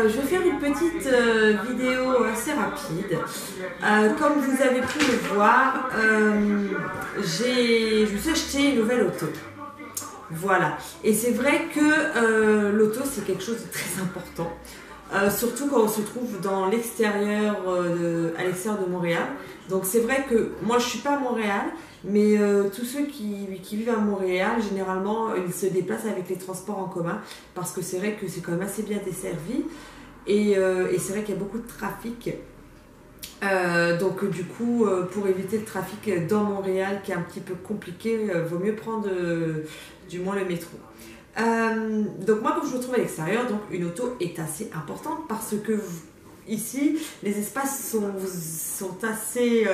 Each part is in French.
je vais faire une petite vidéo assez rapide. Comme vous avez pu le voir, je me suis acheté une nouvelle auto. Voilà. Et c'est vrai que l'auto, c'est quelque chose de très important. Surtout quand on se trouve dans l'extérieur, à l'extérieur de Montréal. Donc c'est vrai que moi je ne suis pas à Montréal, mais tous ceux qui vivent à Montréal, généralement ils se déplacent avec les transports en commun parce que c'est vrai que c'est quand même assez bien desservi et c'est vrai qu'il y a beaucoup de trafic. Donc du coup, pour éviter le trafic dans Montréal qui est un petit peu compliqué, vaut mieux prendre du moins le métro. Donc moi, comme je me trouve à l'extérieur, donc une auto est assez importante parce que ici les espaces sont assez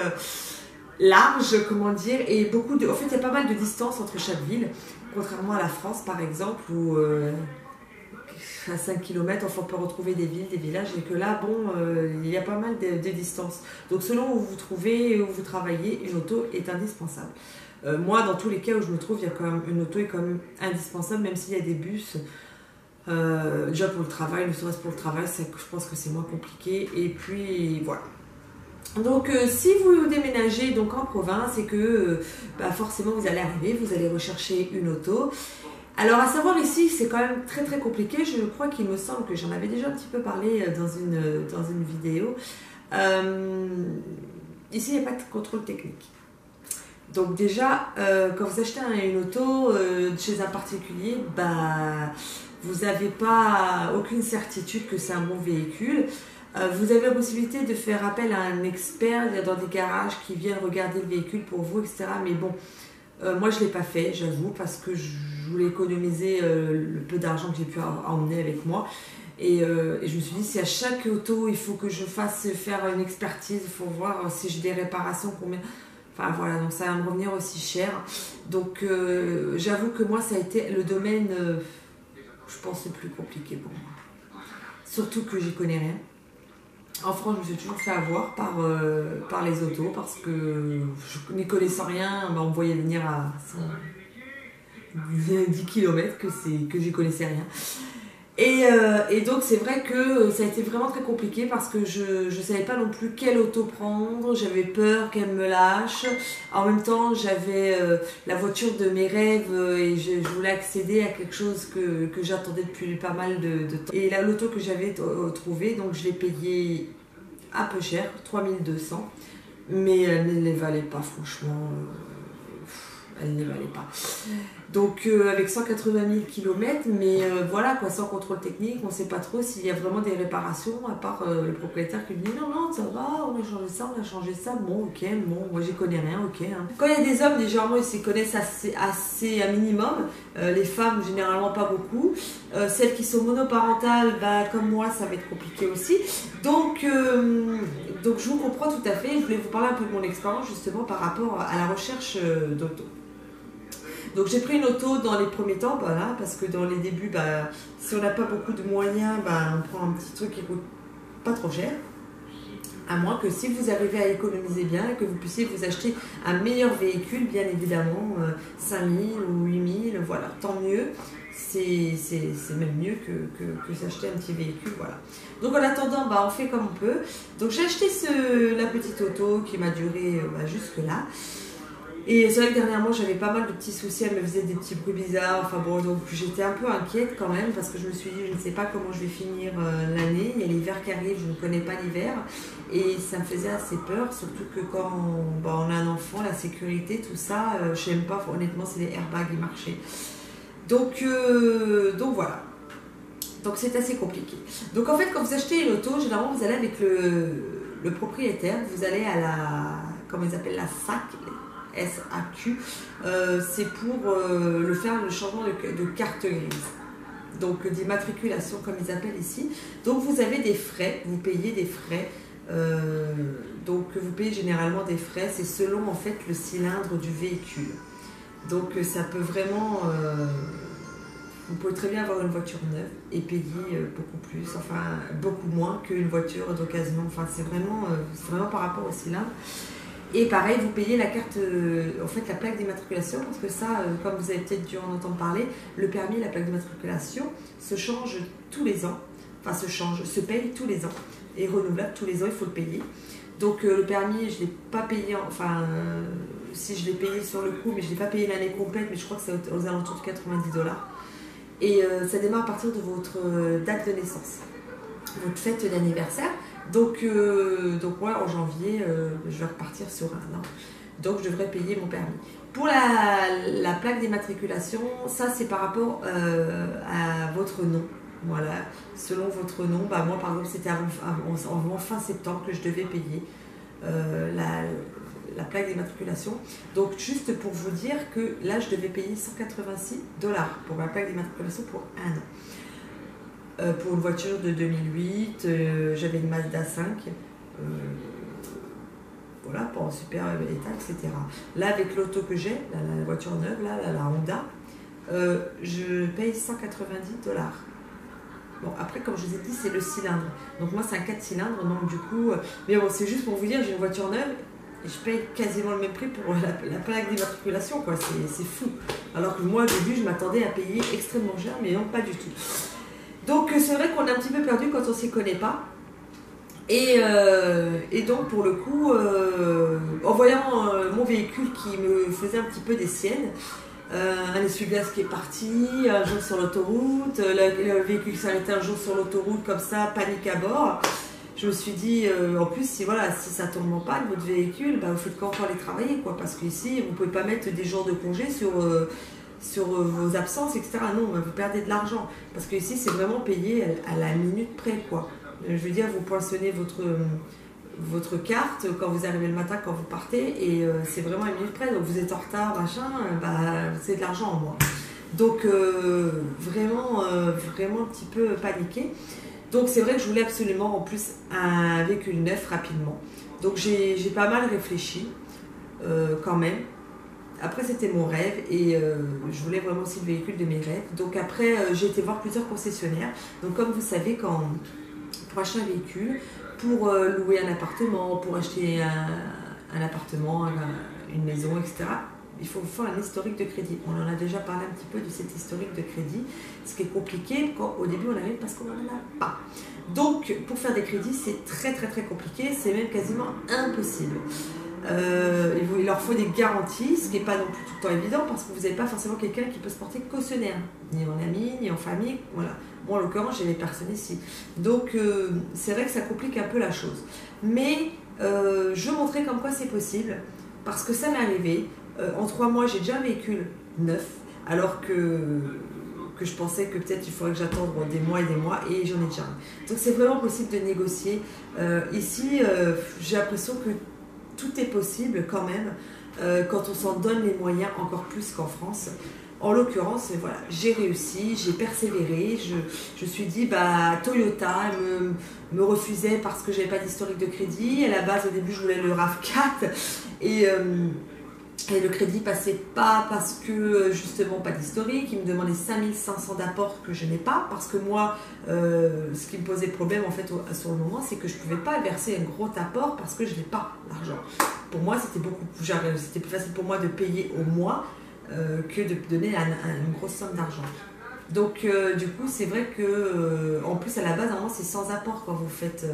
larges, comment dire, et en fait il y a pas mal de distance entre chaque ville, contrairement à la France par exemple où à 5 km enfin, on peut retrouver des villes, des villages, et que là bon il y a pas mal de distances. Donc selon où vous vous trouvez et où vous travaillez, une auto est indispensable. Moi, dans tous les cas où je me trouve, il y a quand même, une auto est quand même indispensable, même s'il y a des bus. Déjà pour le travail, ne serait-ce pour le travail, je pense que c'est moins compliqué. Et puis voilà. Donc si vous déménagez donc en province et que forcément vous allez arriver, vous allez rechercher une auto. Alors à savoir ici, c'est quand même très très compliqué. Je crois qu'il me semble que j'en avais déjà un petit peu parlé dans une vidéo. Ici, il n'y a pas de contrôle technique. Donc déjà, quand vous achetez une auto chez un particulier, vous n'avez pas aucune certitude que c'est un bon véhicule. Vous avez la possibilité de faire appel à un expert dans des garages qui viennent regarder le véhicule pour vous, etc. Mais bon, moi je ne l'ai pas fait, j'avoue, parce que je voulais économiser le peu d'argent que j'ai pu emmener avec moi. Et je me suis dit, si à chaque auto, il faut que je fasse faire une expertise, il faut voir si j'ai des réparations, combien... Enfin voilà, donc ça va me revenir aussi cher. Donc j'avoue que moi, ça a été le domaine, je pense, le plus compliqué pour moi. Surtout que j'y connais rien. En France, je me suis toujours fait avoir par les autos parce que je n'y connaissais rien. On me voyait venir à 10 km que j'y connaissais rien. Et donc c'est vrai que ça a été vraiment très compliqué parce que je ne savais pas non plus quelle auto prendre, j'avais peur qu'elle me lâche. En même temps j'avais la voiture de mes rêves et je voulais accéder à quelque chose que j'attendais depuis pas mal de temps. Et là l'auto que j'avais trouvée, donc je l'ai payée un peu cher, 3200, mais elle ne les valait pas franchement. Elle ne les valait pas. Donc avec 180 000 km, mais voilà quoi, sans contrôle technique, on ne sait pas trop s'il y a vraiment des réparations, à part le propriétaire qui me dit non, non, ça va, on a changé ça, on a changé ça, bon, ok, bon, moi j'y connais rien, ok. Hein. Quand il y a des hommes, généralement ils s'y connaissent assez un minimum, les femmes généralement pas beaucoup. Celles qui sont monoparentales, comme moi, ça va être compliqué aussi. Donc je vous comprends tout à fait, je voulais vous parler un peu de mon expérience justement par rapport à la recherche d'auto. Donc j'ai pris une auto dans les premiers temps, parce que dans les débuts, si on n'a pas beaucoup de moyens, on prend un petit truc qui coûte pas trop cher. À moins que si vous arrivez à économiser bien et que vous puissiez vous acheter un meilleur véhicule, bien évidemment, 5 000 ou 8 000, voilà, tant mieux. C'est même mieux que s'acheter un petit véhicule, voilà. Donc en attendant, on fait comme on peut. Donc j'ai acheté la petite auto qui m'a duré jusque là. Et c'est vrai que dernièrement j'avais pas mal de petits soucis, elle me faisait des petits bruits bizarres, enfin bon, donc j'étais un peu inquiète quand même parce que je me suis dit je ne sais pas comment je vais finir l'année, il y a l'hiver qui arrive, je ne connais pas l'hiver et ça me faisait assez peur, surtout que quand on a un enfant, la sécurité, tout ça, je n'aime pas, honnêtement c'est les airbags qui marchaient. Donc voilà. Donc c'est assez compliqué. Donc en fait quand vous achetez une auto, généralement vous allez avec le propriétaire, vous allez à comment ils appellent, la SAC, SAQ, c'est pour faire le changement de carte grise, donc d'immatriculation comme ils appellent ici. Donc vous avez des frais, vous payez des frais, donc vous payez généralement des frais, c'est selon en fait le cylindre du véhicule. Donc ça peut vraiment, vous pouvez très bien avoir une voiture neuve et payer beaucoup plus, enfin beaucoup moins qu'une voiture d'occasion, enfin c'est vraiment par rapport au cylindre. Et pareil, vous payez la carte, en fait la plaque d'immatriculation, parce que ça, comme vous avez peut-être dû en entendre parler, le permis et la plaque d'immatriculation se changent tous les ans. se change, se paye tous les ans, et renouvelable tous les ans, il faut le payer. Donc le permis, je ne l'ai pas payé, si je l'ai payé sur le coup, mais je ne l'ai pas payé l'année complète, mais je crois que c'est aux alentours de 90 $. Et ça démarre à partir de votre date de naissance, votre fête d'anniversaire. Donc moi, en janvier, je vais repartir sur un an. Donc je devrais payer mon permis. Pour la plaque d'immatriculation, ça c'est par rapport à votre nom. Voilà, selon votre nom, moi par exemple c'était en fin septembre que je devais payer la plaque d'immatriculation. Donc juste pour vous dire que là je devais payer 186 $ pour ma plaque d'immatriculation pour un an. Pour une voiture de 2008, j'avais une Mazda 5. Voilà, pas en super état, etc. Là, avec l'auto que j'ai, la voiture neuve, la Honda, je paye 190 $. Bon, après, comme je vous ai dit, c'est le cylindre. Donc moi, c'est un 4 cylindres, donc du coup... mais bon, c'est juste pour vous dire, j'ai une voiture neuve, et je paye quasiment le même prix pour la plaque d'immatriculation, quoi. C'est fou. Alors que moi, au début, je m'attendais à payer extrêmement cher, mais non, pas du tout. Donc, c'est vrai qu'on est un petit peu perdu quand on ne s'y connaît pas. Et donc pour le coup, en voyant mon véhicule qui me faisait un petit peu des siennes, un essuie-glace qui est parti un jour sur l'autoroute, le véhicule s'arrêtait un jour sur l'autoroute comme ça, panique à bord, je me suis dit, en plus si ça tombe en panne votre véhicule, vous faites quand aller travailler, quoi, parce qu'ici vous ne pouvez pas mettre des jours de congé sur vos absences, etc. Non, vous perdez de l'argent, parce que ici c'est vraiment payé à la minute près, quoi. Je veux dire, vous poinçonnez votre carte quand vous arrivez le matin, quand vous partez, et c'est vraiment à une minute près. Donc vous êtes en retard, machin, c'est de l'argent en moins. Donc vraiment un petit peu paniqué. Donc c'est vrai que je voulais absolument en plus un véhicule neuf rapidement. Donc j'ai pas mal réfléchi quand même. Après c'était mon rêve et je voulais vraiment aussi le véhicule de mes rêves. Donc après j'ai été voir plusieurs concessionnaires. Donc comme vous savez, pour acheter un véhicule, pour louer un appartement, pour acheter un appartement, une maison, etc., il faut faire un historique de crédit. On en a déjà parlé un petit peu de cet historique de crédit, ce qui est compliqué au début on arrive parce qu'on n'en a pas. Donc pour faire des crédits c'est très très très compliqué, c'est même quasiment impossible. Il leur faut des garanties, ce qui n'est pas non plus tout le temps évident parce que vous n'avez pas forcément quelqu'un qui peut se porter cautionnaire, ni en ami, ni en famille, voilà. Moi en l'occurrence j'ai les personnes ici. Donc c'est vrai que ça complique un peu la chose. Mais je montrais comme quoi c'est possible parce que ça m'est arrivé. En 3 mois j'ai déjà un véhicule neuf alors que je pensais que peut-être il faudrait que j'attende des mois et j'en ai déjà un. Donc c'est vraiment possible de négocier. Ici j'ai l'impression que tout est possible quand même quand on s'en donne les moyens encore plus qu'en France. En l'occurrence, voilà, j'ai réussi, j'ai persévéré, je me suis dit, Toyota me refusait parce que j'avais pas d'historique de crédit. À la base, au début, je voulais le RAV4 et le crédit passait pas parce que justement pas d'historique. Il me demandait 5500 d'apport que je n'ai pas parce que moi, ce qui me posait problème en fait sur le moment, c'est que je pouvais pas verser un gros apport parce que je n'ai pas l'argent. Pour moi, c'était plus facile pour moi de payer au mois que de donner une grosse somme d'argent. Donc du coup c'est vrai que en plus à la base normalement c'est sans apport quand vous faites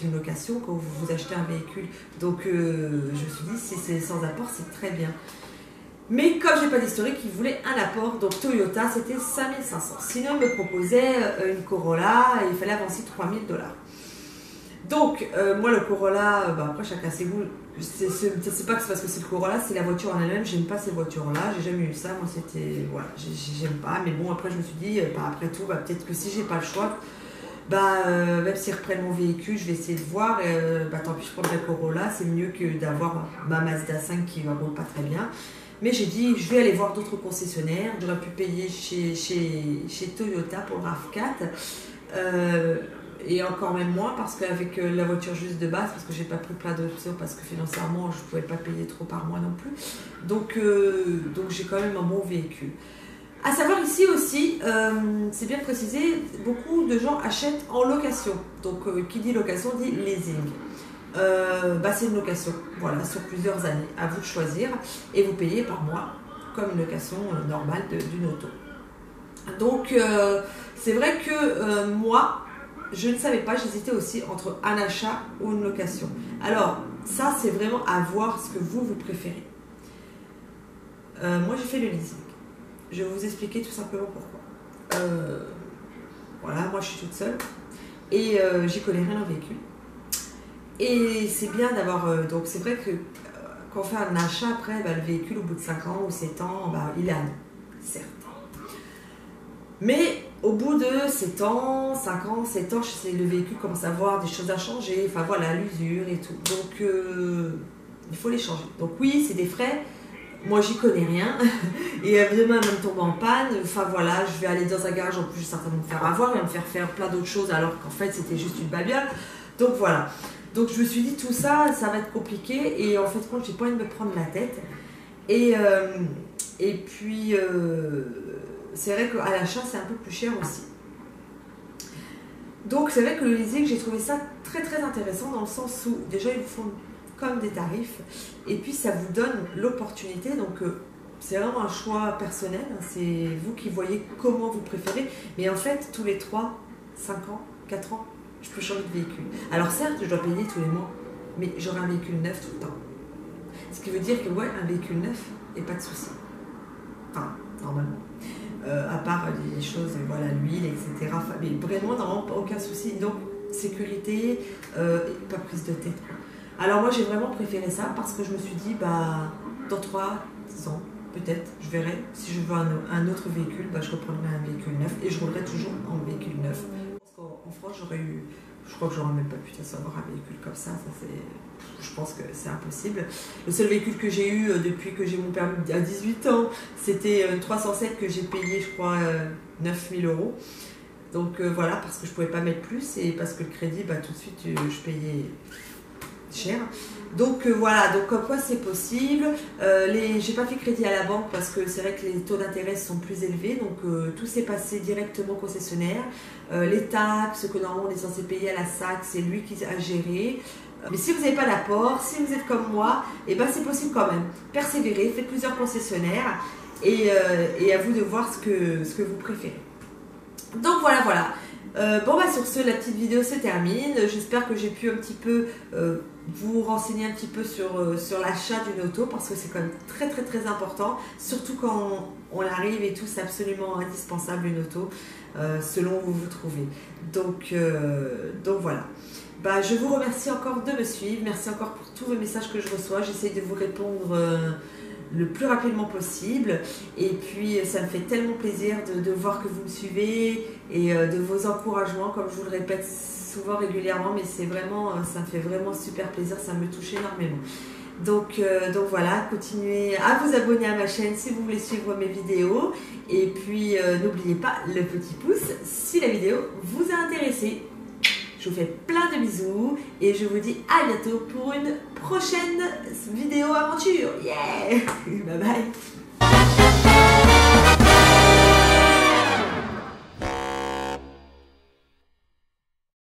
une location, quand vous achetez un véhicule. Donc je me suis dit si c'est sans apport c'est très bien. Mais comme j'ai pas d'historique, ils voulaient un apport, donc Toyota c'était 5500. Sinon ils me proposaient une Corolla et il fallait avancer 3000 $. Donc moi le Corolla, après chacun ses goûts. C'est pas que c'est parce que c'est le Corolla, c'est la voiture en elle-même. J'aime pas ces voitures-là, j'ai jamais eu ça. Moi, c'était. Voilà, j'aime pas. Mais bon, après, je me suis dit, après tout, peut-être que si j'ai pas le choix, même s'ils reprennent mon véhicule, je vais essayer de voir. Tant pis, je prendrai le Corolla. C'est mieux que d'avoir ma Mazda 5 qui va roule pas très bien. Mais j'ai dit, je vais aller voir d'autres concessionnaires. J'aurais pu payer chez Toyota pour le RAV4. Et encore même moins parce qu'avec la voiture juste de base, parce que j'ai pas pris plein d'options, parce que financièrement je pouvais pas payer trop par mois non plus. Donc j'ai quand même un bon véhicule. À savoir ici aussi, c'est bien précisé, beaucoup de gens achètent en location. Donc qui dit location dit leasing. C'est une location, voilà, sur plusieurs années. À vous de choisir et vous payez par mois comme une location normale d'une auto. Donc c'est vrai que moi, je ne savais pas, j'hésitais aussi entre un achat ou une location. Alors ça c'est vraiment à voir ce que vous préférez. Moi j'ai fait le leasing. Je vais vous expliquer tout simplement pourquoi. Voilà, moi je suis toute seule et j'y connais rien en véhicule. Et c'est bien d'avoir... donc c'est vrai que quand on fait un achat après, bah, le véhicule au bout de 5 ans ou 7 ans, bah, il est à nous, certes. Mais au bout de 7 ans, 5 ans, 7 ans, le véhicule commence à avoir des choses à changer, enfin voilà, l'usure et tout. Donc il faut les changer. Donc oui, c'est des frais. Moi, j'y connais rien. Et demain, elle va me tomber en panne. Enfin, voilà, je vais aller dans un garage. En plus, je vais certainement me faire avoir. Il va me faire faire plein d'autres choses alors qu'en fait, c'était juste une babiole. Donc, voilà. Donc, je me suis dit, tout ça, ça va être compliqué. Et en fait, moi, j'ai pas envie de me prendre la tête. Et puis, c'est vrai qu'à l'achat, c'est un peu plus cher aussi. Donc, c'est vrai que le leasing, j'ai trouvé ça très, très intéressant dans le sens où, déjà, ils vous font comme des tarifs et puis ça vous donne l'opportunité, donc c'est vraiment un choix personnel, hein, c'est vous qui voyez comment vous préférez, mais en fait tous les 3, 5 ans, 4 ans je peux changer de véhicule. Alors certes je dois payer tous les mois, mais j'aurai un véhicule neuf tout le temps, ce qui veut dire que ouais, un véhicule neuf et pas de souci, enfin normalement, à part des choses, voilà, l'huile etc, enfin, mais vraiment normalement aucun souci, donc sécurité, pas prise de tête. Alors moi j'ai vraiment préféré ça parce que je me suis dit bah dans 3 ans peut-être je verrai si je veux un autre véhicule, bah, je reprendrai un véhicule neuf et je roulerai toujours en véhicule neuf. Parce qu'en France j'aurais eu, je crois que j'aurais même pas pu savoir un véhicule comme ça, je pense que c'est impossible. Le seul véhicule que j'ai eu depuis que j'ai mon permis à 18 ans, c'était une 307 que j'ai payé je crois 9 000 €. Donc voilà, parce que je pouvais pas mettre plus et parce que le crédit, bah, tout de suite je payais cher. Donc voilà, donc comme quoi c'est possible. J'ai pas fait crédit à la banque parce que c'est vrai que les taux d'intérêt sont plus élevés, donc tout s'est passé directement au concessionnaire. Les taxes que normalement on est censé payer à la SAC, c'est lui qui a géré. Mais si vous n'avez pas d'apport, si vous êtes comme moi, et ben c'est possible quand même. Persévérez, faites plusieurs concessionnaires et à vous de voir ce que vous préférez. Donc voilà, voilà. Bon bah sur ce, la petite vidéo se termine. J'espère que j'ai pu un petit peu vous renseigner un petit peu sur l'achat d'une auto parce que c'est quand même très très très important, surtout quand on arrive et tout, c'est absolument indispensable une auto selon où vous vous trouvez. Donc voilà. Bah, je vous remercie encore de me suivre, merci encore pour tous vos messages que je reçois, j'essaie de vous répondre le plus rapidement possible et puis ça me fait tellement plaisir de voir que vous me suivez et de vos encouragements, comme je vous le répète souvent régulièrement, mais c'est vraiment, ça me fait vraiment super plaisir, ça me touche énormément. Donc voilà, continuez à vous abonner à ma chaîne si vous voulez suivre mes vidéos et puis n'oubliez pas le petit pouce si la vidéo vous a intéressé. Je vous fais plein de bisous et je vous dis à bientôt pour une prochaine vidéo aventure. Yeah! Bye bye!